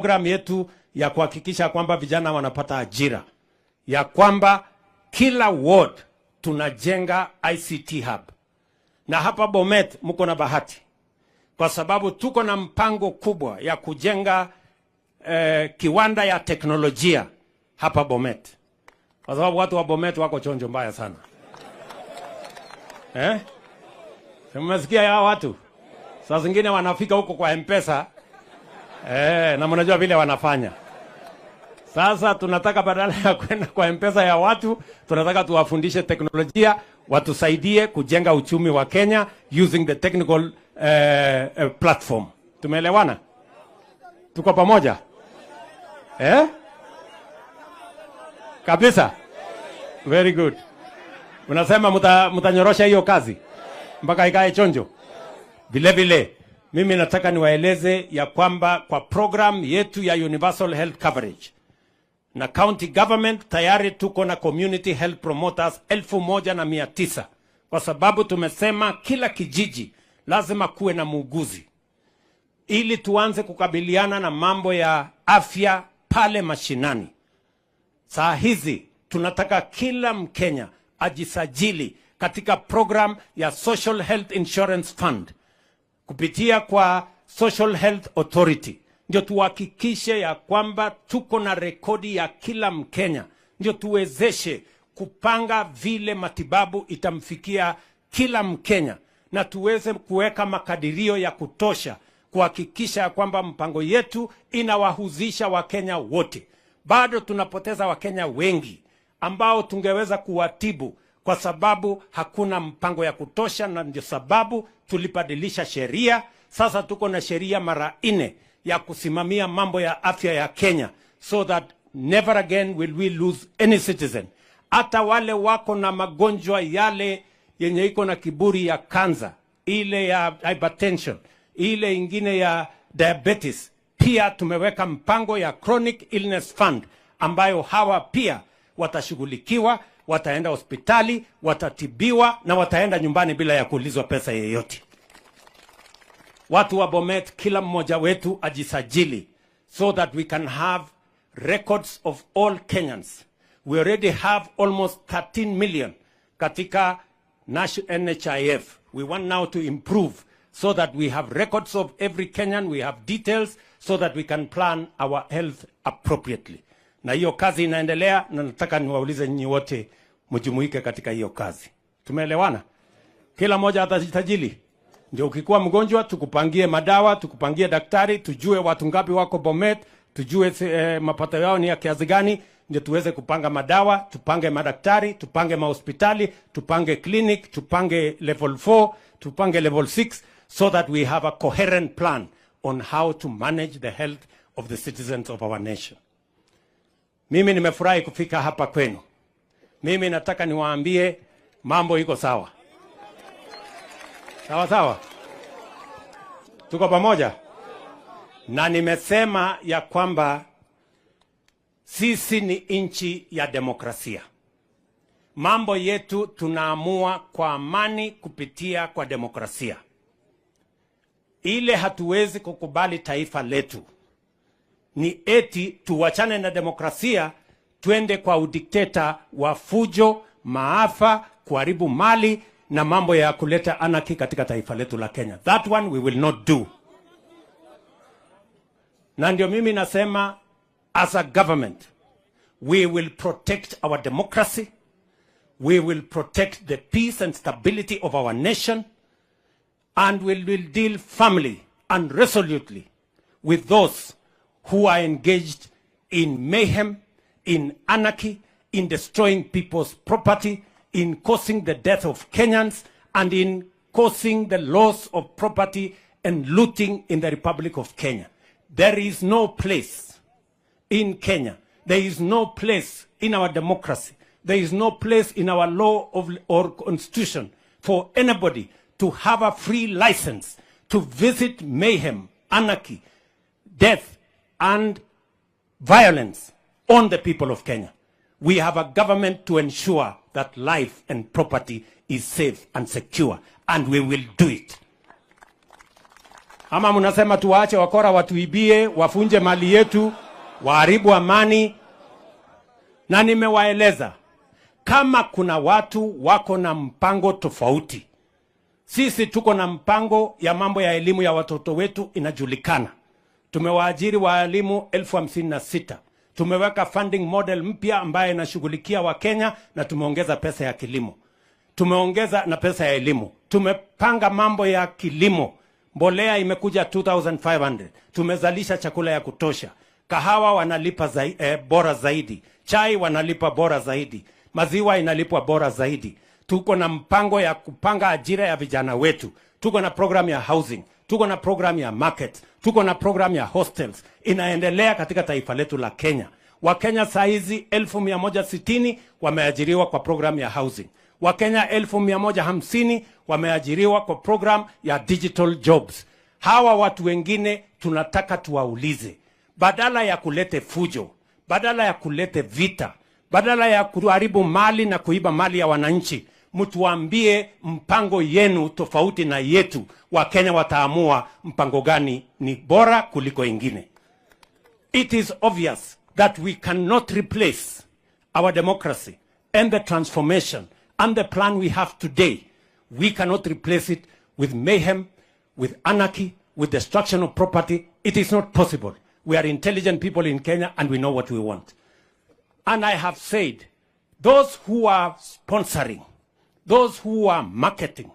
program yetu ya kuhakikisha kwamba vijana wanapata ajira, ya kwamba kila ward tunajenga ICT hub. Na hapa Bomet mko na bahati, kwa sababu tuko na mpango kubwa ya kujenga kiwanda ya teknolojia hapa Bomet, kwa sababu watu wa Bomet wako chonjo mbaya sana. Mmesikia ya watu saa zingine wanafika huko kwa M-Pesa na mnajua vile wanafanya. Sasa tunataka badala ya kwenda kwa M-Pesa ya watu, tunataka tuwafundishe teknolojia, watusaidie kujenga uchumi wa Kenya using the technical platform. Tumeelewana? Tuko pamoja? Kabisa? Very good. Unasema mtanyorosha hiyo kazi mpaka ikae chonjo. Vile vile mimi nataka niwaeleze ya kwamba kwa program yetu ya Universal Health Coverage na county government tayari tuko na community health promoters 1,900, kwa sababu tumesema kila kijiji lazima kuwe na muuguzi ili tuanze kukabiliana na mambo ya afya pale mashinani. Saa hizi tunataka kila Mkenya ajisajili katika program ya Social Health Insurance Fund kupitia kwa Social Health Authority. Ndio tuhakikishe ya kwamba tuko na rekodi ya kila Mkenya, ndio tuwezeshe kupanga vile matibabu itamfikia kila Mkenya, na tuweze kuweka makadirio ya kutosha kuhakikisha ya kwamba mpango yetu inawahuzisha Wakenya wote. Bado tunapoteza Wakenya wengi ambao tungeweza kuwatibu kwa sababu hakuna mpango ya kutosha, na ndio sababu tulibadilisha sheria. Sasa tuko na sheria mara 4 ya kusimamia mambo ya afya ya Kenya, so that never again will we lose any citizen. Hata wale wako na magonjwa yale yenye iko na kiburi ya kansa, ile ya hypertension, ile ingine ya diabetes, pia tumeweka mpango ya Chronic Illness Fund ambayo hawa pia watashughulikiwa, wataenda hospitali, watatibiwa na wataenda nyumbani bila ya kuulizwa pesa yeyote. Watu wa Bomet, kila mmoja wetu ajisajili so that we can have records of all Kenyans. We already have almost 13 million katika NHIF. We want now to improve so that we have records of every Kenyan, we have details so that we can plan our health appropriately. Na hiyo kazi inaendelea, na nataka niwaulize nyinyi wote mjumuike katika hiyo kazi. Tumeelewana? Kila mmoja atajisajili. Ndio ukikuwa mgonjwa tukupangie madawa, tukupangie daktari, tujue watu ngapi wako Bomet, tujue mapato yao ni ya kiasi gani, ndio tuweze kupanga madawa, tupange madaktari, tupange mahospitali, tupange clinic, tupange level 4, tupange level 6, so that we have a coherent plan on how to manage the health of the citizens of our nation. Mimi nimefurahi kufika hapa kwenu. Mimi nataka niwaambie mambo iko sawa. Sawa sawa? Tuko pamoja? Na nimesema ya kwamba sisi ni nchi ya demokrasia. Mambo yetu tunaamua kwa amani kupitia kwa demokrasia. Ile hatuwezi kukubali taifa letu ni eti tuwachane na demokrasia twende kwa udikteta wa fujo, maafa, kuharibu mali na mambo ya kuleta anarchy katika taifa letu la Kenya. That one we will not do. Na ndio mimi nasema, as a government we will protect our democracy, we will protect the peace and stability of our nation, and we will deal firmly and resolutely with those who are engaged in mayhem, in anarchy, in destroying people's property, in causing the death of Kenyans, and in causing the loss of property and looting in the Republic of Kenya. There is no place in Kenya, there is no place in our democracy, there is no place in our law or constitution for anybody to have a free license to visit mayhem, anarchy, death, and violence on the people of Kenya. We have a government to ensure that life and property is safe and secure, and we will do it. Ama mnasema tuwaache wakora watuibie, wafunje mali yetu, waharibu amani? Na nimewaeleza kama kuna watu wako na mpango tofauti. Sisi tuko na mpango ya mambo ya elimu ya watoto wetu inajulikana. Tumewaajiri walimu 56,000. Tumeweka funding model mpya ambayo inashughulikia Wakenya na tumeongeza pesa ya kilimo. Tumeongeza na pesa ya elimu. Tumepanga mambo ya kilimo. Mbolea imekuja 2,500. Tumezalisha chakula ya kutosha. Kahawa wanalipa bora zaidi. Chai wanalipa bora zaidi. Maziwa inalipwa bora zaidi. Tuko na mpango ya kupanga ajira ya vijana wetu. Tuko na program ya housing. Tuko na program ya market. Tuko na program ya hostels. Inaendelea katika taifa letu la Kenya. Wakenya saizi 1,160 wameajiriwa kwa program ya housing. Wakenya 1,150 wameajiriwa kwa program ya digital jobs. Hawa watu wengine tunataka tuwaulize, badala ya kulete fujo, badala ya kulete vita, badala ya kuharibu mali na kuiba mali ya wananchi, mtuambie mpango yenu tofauti na yetu. Wakenya wataamua mpango gani ni bora kuliko ingine. It is obvious that we cannot replace our democracy and the transformation and the plan we have today. We cannot replace it with mayhem, with anarchy, with destruction of property. It is not possible. We are intelligent people in Kenya and we know what we want. And I have said, those who are sponsoring, those who are marketing,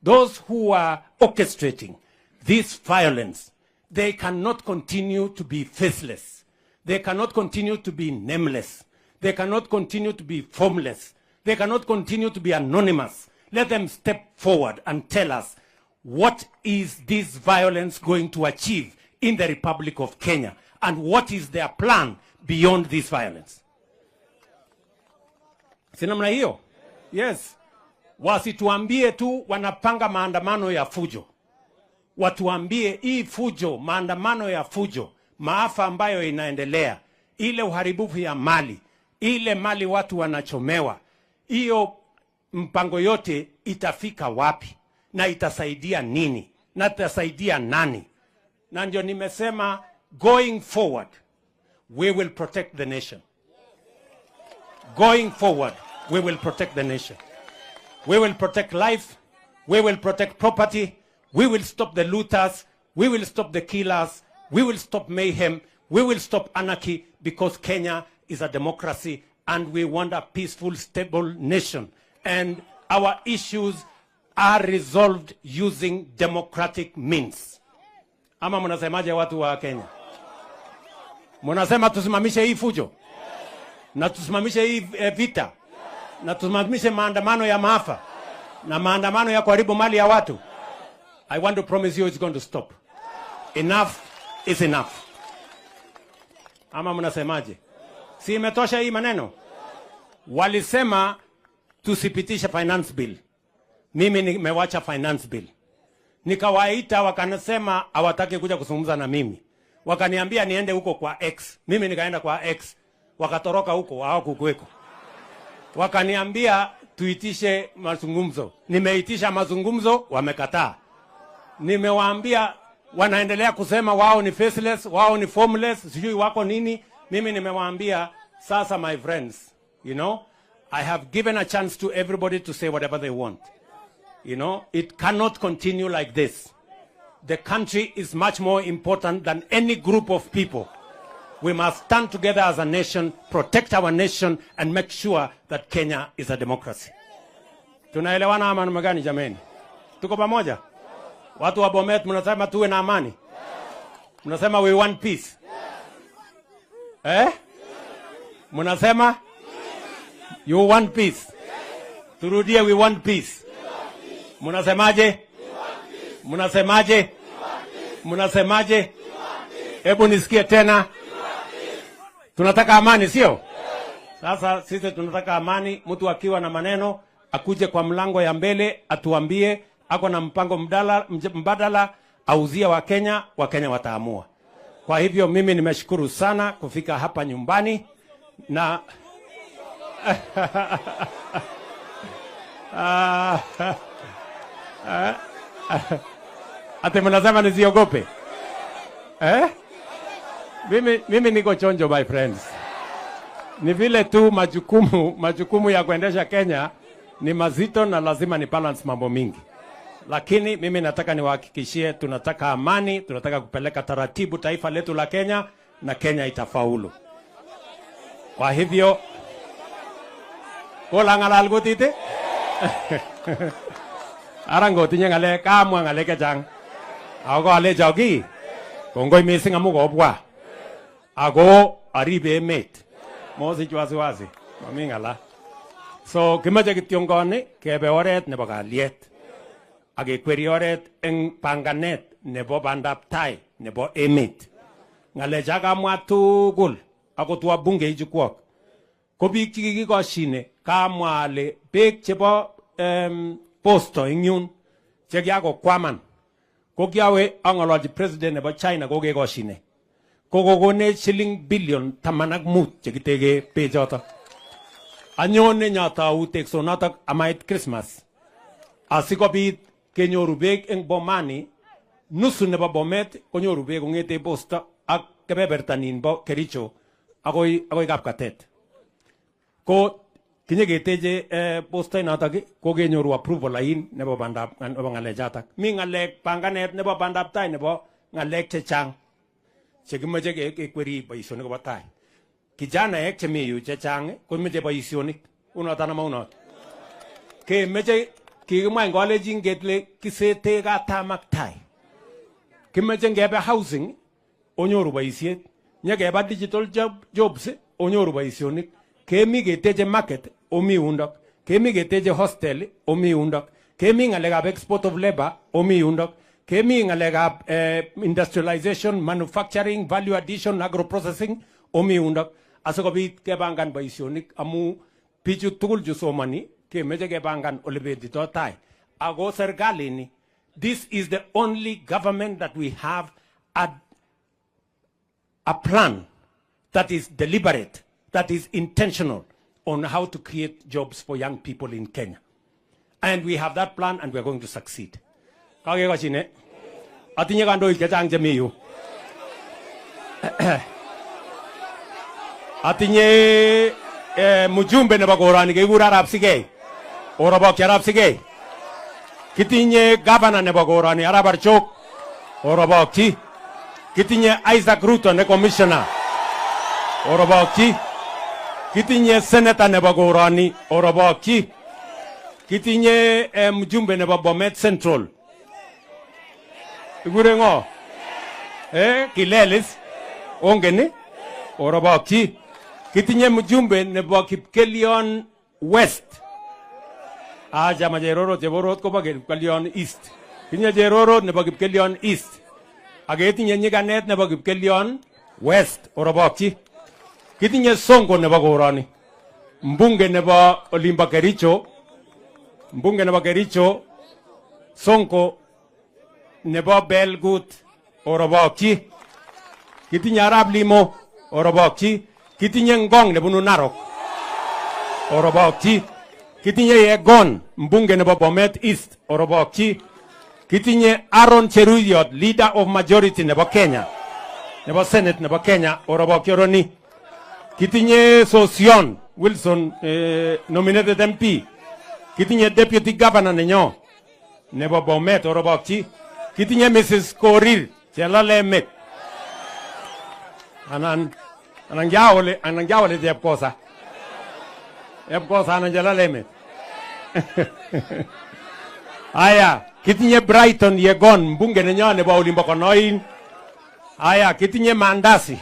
those who are orchestrating this violence, they cannot continue to be faceless. They cannot continue to be nameless. They cannot continue to be formless. They cannot continue to be anonymous. Let them step forward and tell us, what is this violence going to achieve in the Republic of Kenya? And what is their plan beyond this violence? Si namna hiyo? Yes. Wasituambie tu wanapanga maandamano ya fujo. Watuambie hii fujo, maandamano ya fujo, maafa ambayo inaendelea, ile uharibifu ya mali, ile mali watu wanachomewa, hiyo mpango yote itafika wapi na itasaidia nini na itasaidia nani? Na ndio nimesema, going forward we will protect the nation. Going forward we will protect the nation. We will protect life. We will protect property. We will stop the looters. We will stop the killers. We will stop mayhem. We will stop anarchy, because Kenya is a democracy and we want a peaceful, stable nation. And our issues are resolved using democratic means. Ama mnasemaje watu wa Kenya? Mnasema tusimamishe hii fujo? Na tusimamishe hii vita? Na tusimamishe maandamano ya maafa? Na maandamano ya kuharibu mali ya watu? I want to promise you it's going to stop. Enough is enough. Ama mnasemaje? Si imetosha hii maneno? Walisema tusipitishe finance bill. Mimi nimewacha finance bill. Nikawaita, wakanasema hawataki kuja kuzungumza na mimi. Wakaniambia niende huko kwa X. Mimi nikaenda kwa X. Wakatoroka huko, hawakukuweko. Wakaniambia tuitishe mazungumzo. Nimeitisha mazungumzo, wamekataa. Nimewaambia, wanaendelea kusema wao ni faceless, wao ni formless, sijui wako nini. Mimi nimewaambia, sasa my friends, you know, I have given a chance to everybody to say whatever they want. You know, it cannot continue like this. The country is much more important than any group of people. We must stand together as a nation, protect our nation, and make sure that Kenya is a democracy. Tunaelewana ama namna gani jameni? Tuko pamoja? Watu wa Bomet mnasema tuwe na amani? Mnasema we want peace? Mnasema you want peace? Turudie, we want peace. Mnasemaje? Mnasemaje? Mnasemaje? Hebu nisikie tena. Tunataka amani, sio? Sasa sisi tunataka amani. Mtu akiwa na maneno akuje kwa mlango ya mbele atuambie ako na mpango mbadala auzia Wakenya, Wakenya wataamua. Kwa hivyo mimi nimeshukuru sana kufika hapa nyumbani na Ati mnasema nisiogope? Mimi niko chonjo my friends. Ni vile tu majukumu ya kuendesha Kenya ni mazito na lazima ni balance mambo mingi. Lakini mimi nataka niwahakikishie tunataka amani, tunataka kupeleka taratibu taifa letu la Kenya na Kenya itafaulu. Kwa hivyo kola ngalal gotite arango tinye ngale kamwa ngale kechang ako ale jogi kongoi missing amu kobwa ako aribe emet mosich wasiwasi mami ngala. So kimache kityongoni kebe oret nebo kalyet ak kekweri oret eng panganet nebo bandab tai nebo emet. Ngalecha kamwa tugul akot wabunge ichukwok ko biik chikikikoshine kamwa ale beek chebo posto eng yun chekiakokwaman ko kiawe ang'ololchi president nebo China ko kekoshine ko kokonech shiling billion 15 chekitege bechoto. Anyone nyatau teksonotok amait Christmas asikobit kenyoru beek eng Bomani, nusu nebo Bomet konyoru beek kong'ete posto ak kebebertanin bo Kericho akoi Kapkatet. Ko kinyeketeche posto inotok ko kenyoru approval ain nebo bandab nebo ng'alechatak. Mi ng'alek panganet nebo bandab tai nebo ng'alek chechang chekimache kekweri boisionik kobo tai. Kijanaek chemi yu chechang komeche boisionik unoto nama unot. Kemeche kikimwa eng college ngetle kisete katamak tai. Kimeche ngebe housing onyoru boisiet, nyekeba digital jobs onyoru boisionik. Kemi keteche market omi undok, kemi keteche hostel omi undok, kemi ngalekab export of labor omi undok, kemi ngalekab industrialization, manufacturing, value addition, agro processing omi undok. Asikobit kebangan boisionik amu bichu tugul chu somani kemeche kebangan ole betito tai. Ako serikali ni, this is the only government that we have a plan that is deliberate, that is intentional on how to create jobs for young people in Kenya. And we have that plan and we are going to succeed. Kakekashine, atinye kandoik chechang chemi yu. Atinye mujumbe nebo korani kekure Arap Sigei. Orobokyi Arap Sigei. Kitinye governor nebo korani Arap Archok. Orobokyi. Kitinye Isaac Ruto ne commissioner. Orobokyi. Kitinye senator nebo korani. Orobokyi. Kitinye mjumbe nebo Bomet Central. Ikure ngo? Kilelis. Ongeni. Orobokyi. Kitinye mjumbe nebo Kipkelion West. Jama Jeroro Jeborot koba Kipkelion East. Kitinye Jeroro nebo Kipkelion East. Aketinye nyikanet nebo Kipkelion West. Orobokyi. Kitinye Sonko nebo korani. Mbunge nebo Olimba Kericho. Mbunge nebo Kericho. Sonko nebo Belgut. Orobokyi. Kitinye Arab Limo. Orobokyi. Kitinye Ngong nebo Narok. Orobokyi. Kitinye Yegon, mbunge nebo Bomet East. Orobokyi. Kitinye Aaron Cheruyot, leader of majority nebo Kenya. Nebo Senate nebo Kenya. Orobokyi Oroni. Kitinye Sosion Wilson, nominated MP. Kitinye deputy governor nenyo nebo Bomet. Orobokyi. Kitinye Mrs. Korir Chelalemet. Anangyawole Jepkosa. Jepkosa Ananjalalemet. Aya, kitinye Brighton Yegon, mbunge nenyo nebo Olimbo Konoin. Aya, kitinye Mandasi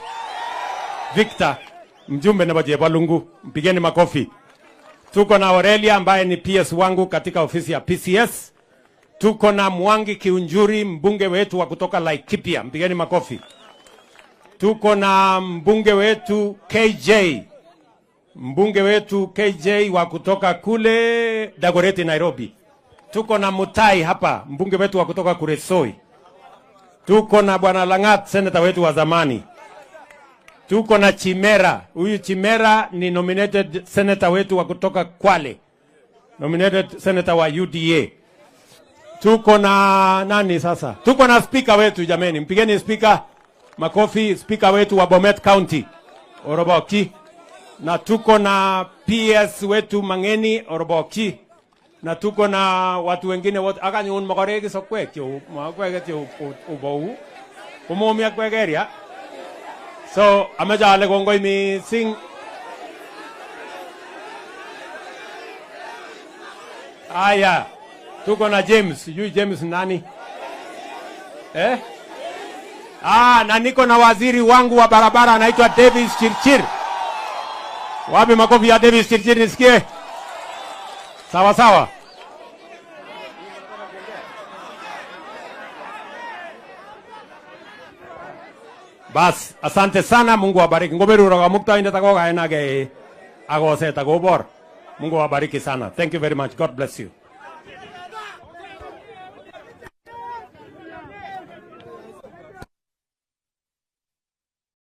Victor, mjumbe nebo Jebalungu. Mpigeni makofi. Tuko na Aurelia ambaye ni PS wangu katika ofisi ya PCS. Tuko na Mwangi Kiunjuri, mbunge wetu wa kutoka Laikipia. Mpigeni makofi. Tuko na mbunge wetu KJ. Mbunge wetu KJ wa kutoka kule Dagoretti Nairobi. Tuko na Mutai hapa, mbunge wetu wa kutoka Kuresoi. Tuko na Bwana Langat, senator wetu wa zamani. Tuko na Chimera. Huyu Chimera ni nominated senator wetu wa kutoka Kwale. Nominated senator wa UDA. Tuko na nani sasa? Tuko na speaker wetu jameni. Mpigeni speaker. Makofi speaker wetu wa Bomet County. Oroboki. Na tuko na PS wetu Mangeni Oroboki. Na tuko na watu wengine wote akanyun makoregi sokwe kyo makwege kyo ubou. Umomia kwegeria. So amejale kongoi mising. Aya. Tuko na James, sijui James nani? Na niko na waziri wangu wa barabara anaitwa Davis Chirchir. Wapi makofi ya Davis Chirchir nisikie? Sawa sawa. Bas, asante sana, Mungu awabariki. Ngoberu roga mukta inde takoga enage agose takobor. Mungu awabariki sana. Thank you very much. God bless you.